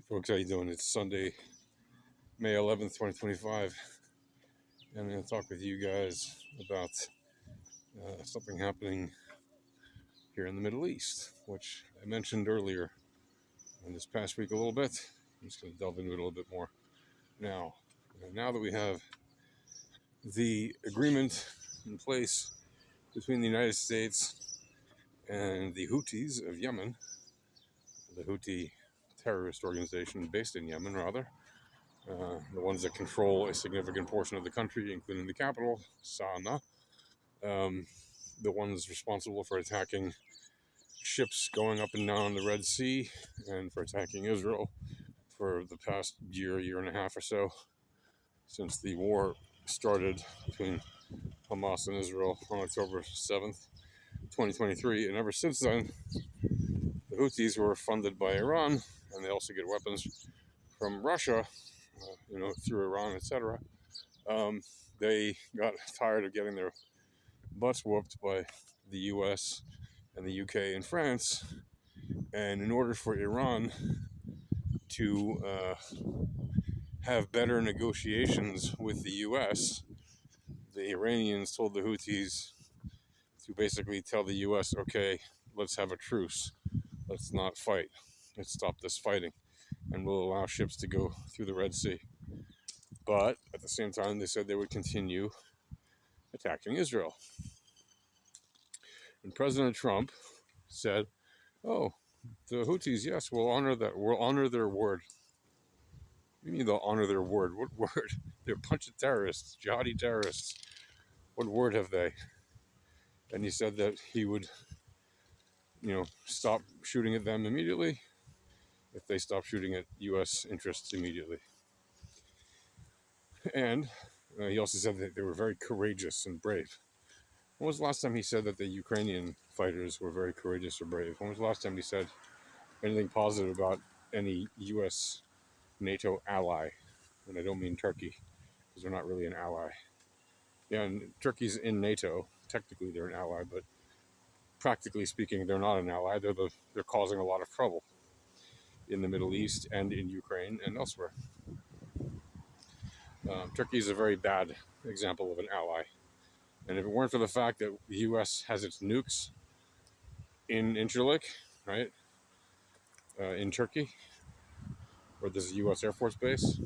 Folks, how you doing? It's Sunday, May 11th, 2025, and I'm going to talk with you guys about something happening here in the Middle East, which I mentioned earlier in this past week a little bit. I'm just going to delve into it a little bit more now. Now that we have the agreement in place between the United States and the Houthis of Yemen, the Houthi terrorist organization based in Yemen, rather, the ones that control a significant portion of the country, including the capital, Sana'a, the ones responsible for attacking ships going up and down the Red Sea and for attacking Israel for the past year and a half or so, since the war started between Hamas and Israel on October 7th, 2023. And ever since then, the Houthis were funded by Iran, and they also get weapons from Russia, through Iran, etc. They got tired of getting their butts whooped by the US and the UK and France, and in order for Iran to have better negotiations with the US, the Iranians told the Houthis to basically tell the US, okay, let's have a truce, let's not fight, let's stop this fighting, and we'll allow ships to go through the Red Sea. But at the same time, they said they would continue attacking Israel. And President Trump said, oh, the Houthis, yes, we'll honor that. We'll honor their word. You mean they'll honor their word? What word? They're a bunch of terrorists, jihadi terrorists. What word have they? And he said that he would, stop shooting at them immediately if they stop shooting at U.S. interests immediately. And he also said that they were very courageous and brave. When was the last time he said that the Ukrainian fighters were very courageous or brave? When was the last time he said anything positive about any U.S. NATO ally? And I don't mean Turkey, because they're not really an ally. Yeah, and Turkey's in NATO. Technically, they're an ally, but practically speaking, they're not an ally. They're causing a lot of trouble in the Middle East and in Ukraine and elsewhere. Turkey is a very bad example of an ally. And if it weren't for the fact that the U.S. has its nukes in Incirlik, right, in Turkey, where there's a U.S. Air Force base,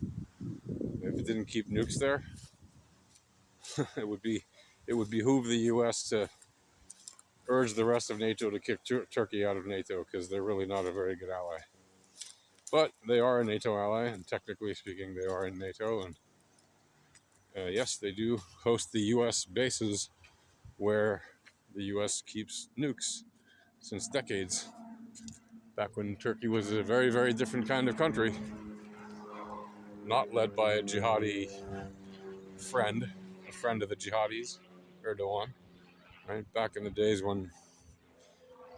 if it didn't keep nukes there, it would behoove the U.S. to urge the rest of NATO to kick Turkey out of NATO, because they're really not a very good ally. But they are a NATO ally, and technically speaking, they are in NATO. And yes, they do host the U.S. bases where the U.S. keeps nukes since decades. Back when Turkey was a very, very different kind of country, not led by a jihadi friend, a friend of the jihadis, Erdogan, right? Back in the days when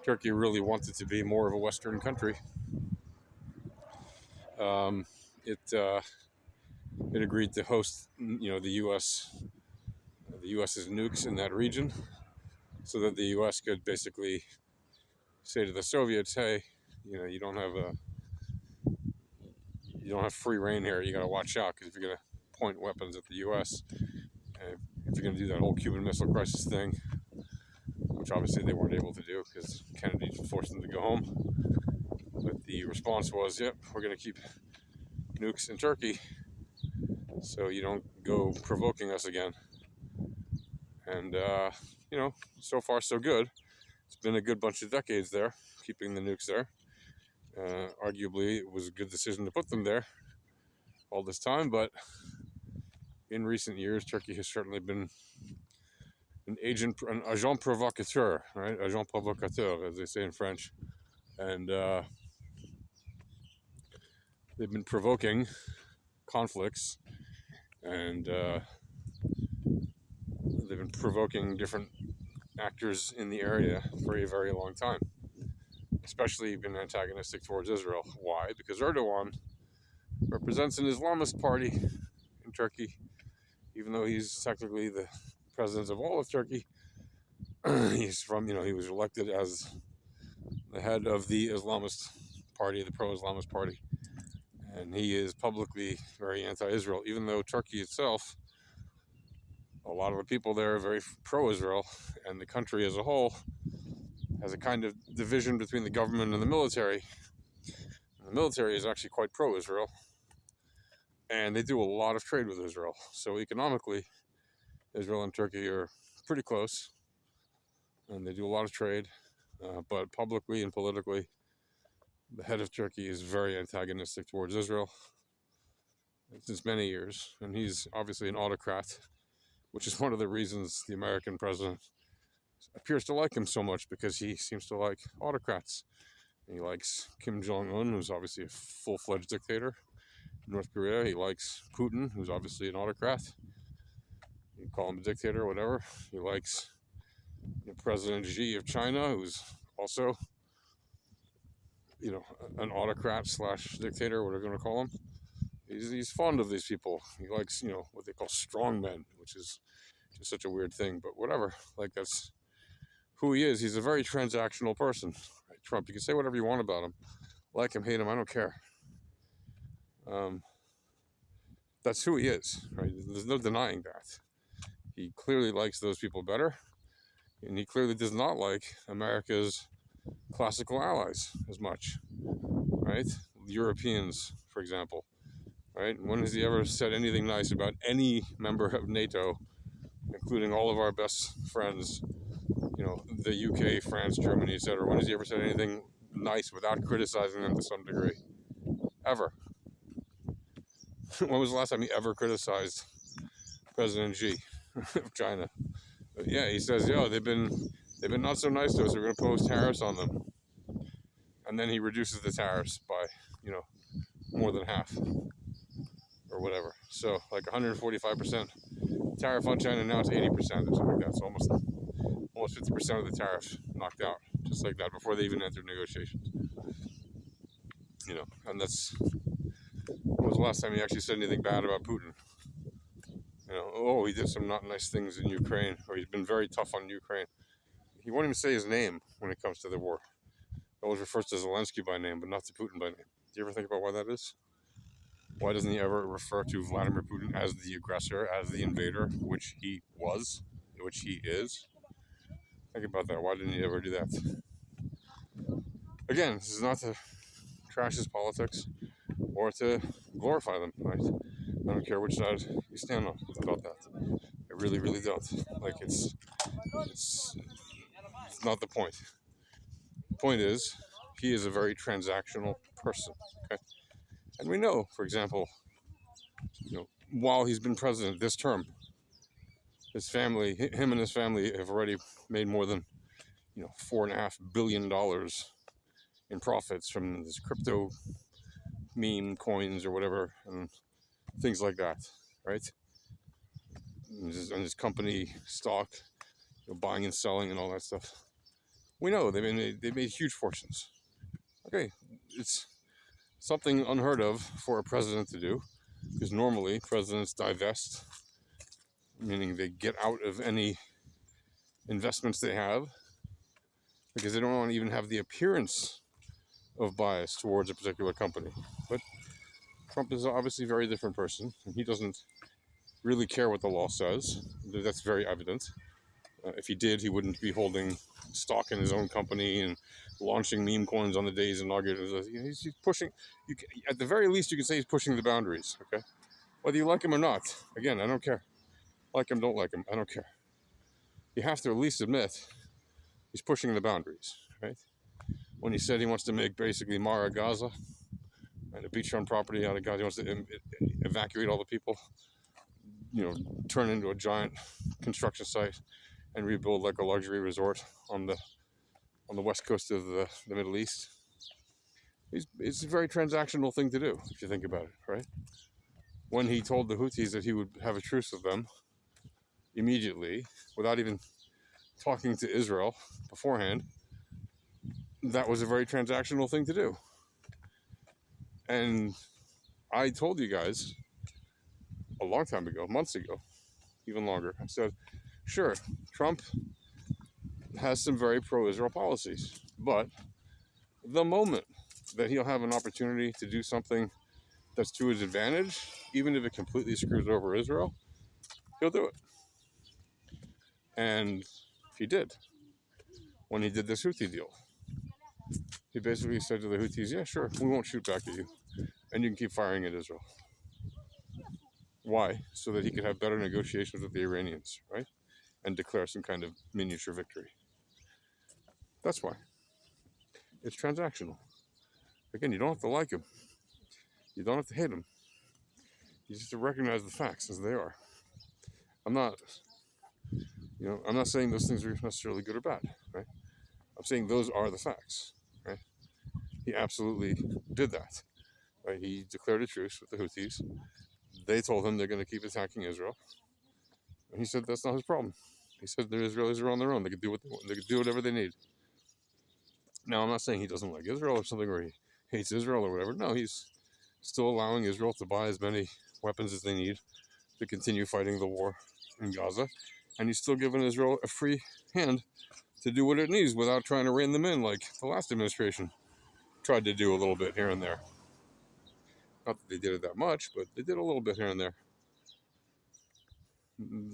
Turkey really wanted to be more of a Western country. It agreed to host, the U.S.'s nukes in that region, so that the U.S. could basically say to the Soviets, "Hey, you don't have free reign here. You got to watch out, because if you're going to point weapons at the U.S., and if you're going to do that whole Cuban Missile Crisis thing," which obviously they weren't able to do because Kennedy forced them to go home. But the response was, "Yep, we're going to keep nukes in Turkey, so you don't go provoking us again." And, so far so good. It's been a good bunch of decades there, keeping the nukes there. Arguably, it was a good decision to put them there all this time, but in recent years, Turkey has certainly been an agent provocateur, right? Agent provocateur, as they say in French. And they've been provoking conflicts, and they've been provoking different actors in the area for a very long time, especially been antagonistic towards Israel. Why? Because Erdogan represents an Islamist party in Turkey, even though he's technically the president of all of Turkey. He's from, he was elected as the head of the Islamist party, the pro-Islamist party. And he is publicly very anti-Israel, even though Turkey itself, a lot of the people there are very pro-Israel, and the country as a whole has a kind of division between the government and the military. And the military is actually quite pro-Israel, and they do a lot of trade with Israel. So economically, Israel and Turkey are pretty close, and they do a lot of trade. But publicly and politically, the head of Turkey is very antagonistic towards Israel since many years, and he's obviously an autocrat, which is one of the reasons the American president appears to like him so much, because he seems to like autocrats. He likes Kim Jong-un, who's obviously a full-fledged dictator in North Korea. He likes Putin, who's obviously an autocrat. You call him a dictator or whatever. He likes President Xi of China, who's also, an autocrat slash dictator, whatever you want to call him. He's fond of these people. He likes, what they call strongmen, which is just such a weird thing, but whatever. Like, that's who he is. He's a very transactional person. Right? Trump, you can say whatever you want about him. Like him, hate him, I don't care. That's who he is, right? There's no denying that. He clearly likes those people better, and he clearly does not like America's classical allies as much, right? Europeans, for example, right? When has he ever said anything nice about any member of NATO, including all of our best friends, the UK, France, Germany, etc.? When has he ever said anything nice without criticizing them to some degree? Ever. When was the last time he ever criticized President Xi of China? But yeah, he says, they've been not so nice to us. We're going to impose tariffs on them, and then he reduces the tariffs by more than half or whatever. So like 145% tariff on China, now it's 80% or something like that. So almost 50% of the tariff knocked out, just like that, before they even entered negotiations. And that's, when was the last time he actually said anything bad about Putin? He did some not nice things in Ukraine, or he's been very tough on Ukraine. He won't even say his name when it comes to the war. He always refers to Zelensky by name, but not to Putin by name. Do you ever think about why that is? Why doesn't he ever refer to Vladimir Putin as the aggressor, as the invader, which he was, which he is? Think about that. Why didn't he ever do that? Again, this is not to trash his politics or to glorify them, right? I don't care which side you stand on about that. I really, really don't. Like, it's not the point. The point is, he is a very transactional person, okay? And we know, for example, while he's been president this term, him and his family have already made more than, $4.5 billion in profits from this crypto meme coins or whatever, and things like that, right? And his company stock, buying and selling and all that stuff. We know they made huge fortunes. Okay, it's something unheard of for a president to do, because normally presidents divest, meaning they get out of any investments they have, because they don't want to even have the appearance of bias towards a particular company. But Trump is obviously a very different person, and he doesn't really care what the law says. That's very evident. If he did, he wouldn't be holding stock in his own company and launching meme coins on the days inaugurated. He's pushing, at the very least, you can say he's pushing the boundaries, okay? Whether you like him or not, again, I don't care. Like him, don't like him, I don't care. You have to at least admit he's pushing the boundaries, right? When he said he wants to make basically Mara Gaza, and a beachfront property out of Gaza, he wants to evacuate all the people, turn into a giant construction site and rebuild like a luxury resort on the west coast of the Middle East. It's a very transactional thing to do, if you think about it, right? When he told the Houthis that he would have a truce with them immediately, without even talking to Israel beforehand, that was a very transactional thing to do. And I told you guys a long time ago, months ago, even longer, I said, sure, Trump has some very pro-Israel policies, but the moment that he'll have an opportunity to do something that's to his advantage, even if it completely screws over Israel, he'll do it. And he did when he did this Houthi deal. He basically said to the Houthis, yeah, sure, we won't shoot back at you, and you can keep firing at Israel. Why? So that he could have better negotiations with the Iranians, right? And declare some kind of miniature victory. That's why. It's transactional. Again, you don't have to like him. You don't have to hate him. You just have to recognize the facts as they are. I'm not saying those things are necessarily good or bad, right? I'm saying those are the facts, right? He absolutely did that, right? He declared a truce with the Houthis. They told him they're going to keep attacking Israel, and he said that's not his problem. He said the Israelis are on their own. They could do what they want. They could do whatever they need. Now, I'm not saying he doesn't like Israel or something, or he hates Israel or whatever. No, he's still allowing Israel to buy as many weapons as they need to continue fighting the war in Gaza, and he's still giving Israel a free hand to do what it needs without trying to rein them in like the last administration tried to do a little bit here and there. Not that they did it that much, but they did a little bit here and there.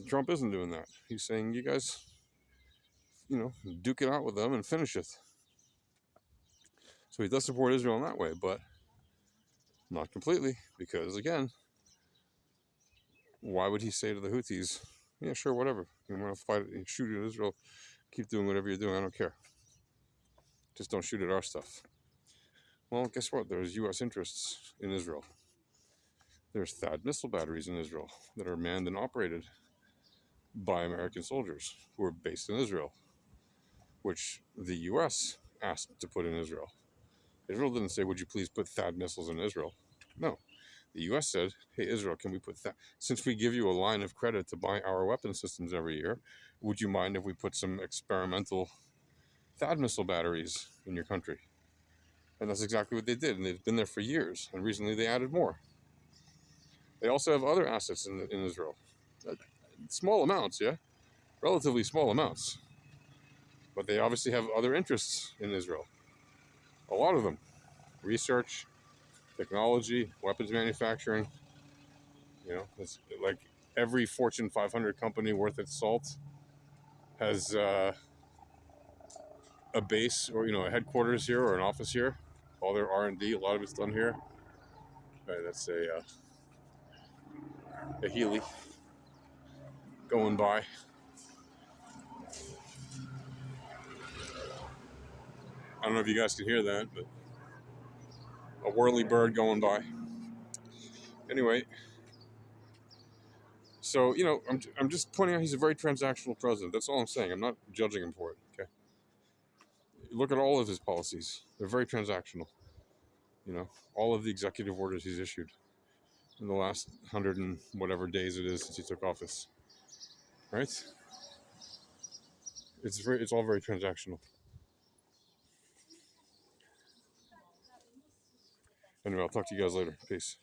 Trump isn't doing that. He's saying, you guys, duke it out with them and finish it. So he does support Israel in that way, but not completely, because again, why would he say to the Houthis, yeah, sure, whatever. You want to fight and shoot at Israel, keep doing whatever you're doing, I don't care. Just don't shoot at our stuff. Well, guess what? There's U.S. interests in Israel. There's THAAD missile batteries in Israel that are manned and operated by American soldiers who are based in Israel, which the U.S. asked to put in Israel. Israel didn't say, would you please put THAAD missiles in Israel? No. The U.S. said, hey, Israel, can we put THAAD? Since we give you a line of credit to buy our weapon systems every year, would you mind if we put some experimental THAAD missile batteries in your country? And that's exactly what they did, and they've been there for years, and recently they added more. They also have other assets in Israel. Small amounts, yeah? Relatively small amounts. But they obviously have other interests in Israel. A lot of them. Research, technology, weapons manufacturing. It's like every Fortune 500 company worth its salt has a base or, a headquarters here or an office here. All their R&D, a lot of it's done here. Right, that's a Healy going by. I don't know if you guys can hear that, but a whirly bird going by. Anyway, so, I'm just pointing out he's a very transactional president. That's all I'm saying. I'm not judging him for it, okay? Look at all of his policies. They're very transactional. All of the executive orders he's issued in the last 100 and whatever days it is since he took office, right? It's all very transactional. Anyway, I'll talk to you guys later. Peace.